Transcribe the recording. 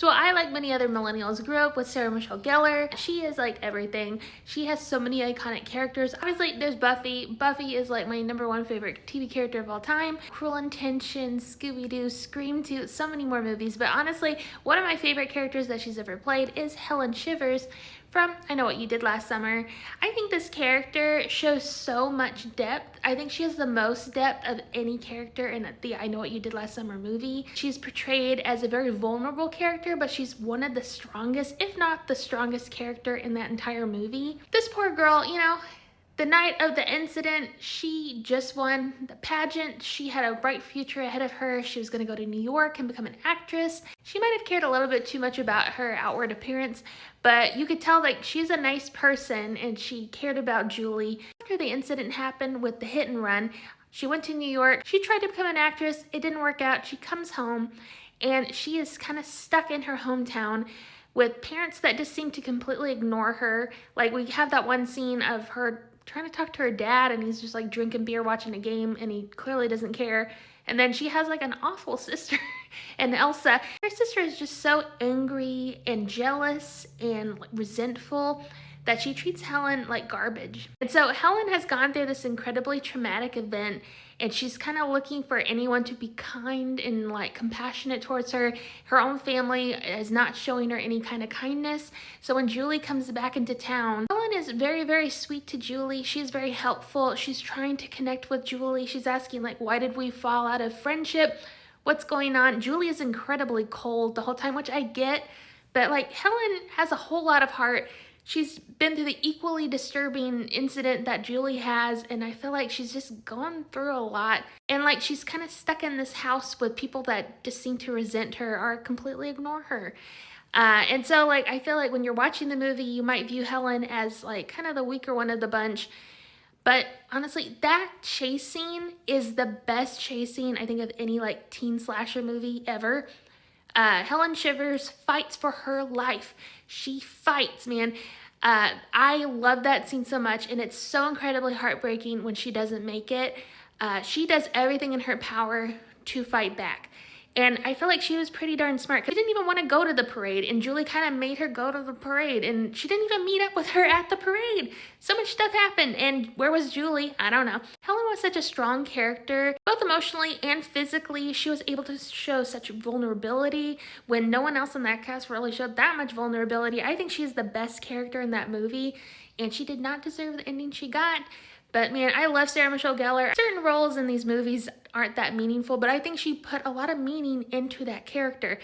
So I, like many other millennials, grew up with Sarah Michelle Gellar. She is like everything. She has so many iconic characters. Obviously, there's Buffy. Buffy is like my #1 favorite TV character of all time. Cruel Intentions, Scooby-Doo, Scream 2, so many more movies. But honestly, one of my favorite characters that she's ever played is Helen Shivers from I Know What You Did Last Summer. I think this character shows so much depth. I think she has the most depth of any character in the I Know What You Did Last Summer movie. She's portrayed as a very vulnerable character, but she's one of the strongest, if not the strongest character in that entire movie. This poor girl, you know, the night of the incident, she just won the pageant. She had a bright future ahead of her. She was going to go to New York and become an actress. She might have cared a little bit too much about her outward appearance, but you could tell like she's a nice person and she cared about Julie. After the incident happened with the hit and run, she went to New York. She tried to become an actress. It didn't work out. She comes home and she is kind of stuck in her hometown with parents that just seem to completely ignore her. Like we have that one scene of her trying to talk to her dad and he's just like drinking beer watching a game and he clearly doesn't care. And then she has like an awful sister and Elsa. Her sister is just so angry and jealous and like, resentful that she treats Helen like garbage. And so Helen has gone through this incredibly traumatic event and she's kind of looking for anyone to be kind and like compassionate towards her. Her own family is not showing her any kind of kindness. So when Julie comes back into town, Helen is very, very sweet to Julie. She's very helpful. She's trying to connect with Julie. She's asking like, why did we fall out of friendship? What's going on? Julie is incredibly cold the whole time, which I get, but like Helen has a whole lot of heart. She's been through the equally disturbing incident that Julie has, and I feel like she's just gone through a lot. And like she's kind of stuck in this house with people that just seem to resent her or completely ignore her. And so like I feel like when you're watching the movie, you might view Helen as like kind of the weaker one of the bunch. But honestly, that chase scene is the best chase scene I think of any like teen slasher movie ever. Helen Shivers fights for her life. She fights, man. I love that scene so much, and it's so incredibly heartbreaking when she doesn't make it. She does everything in her power to fight back. And I feel like she was pretty darn smart because she didn't even want to go to the parade, and Julie kind of made her go to the parade, and she didn't even meet up with her at the parade. So much stuff happened, and where was Julie? I don't know. Helen was such a strong character, both emotionally and physically. She was able to show such vulnerability when no one else in that cast really showed that much vulnerability. I think she's the best character in that movie, and she did not deserve the ending she got. But man, I love Sarah Michelle Gellar. Certain roles in these movies aren't that meaningful, but I think she put a lot of meaning into that character.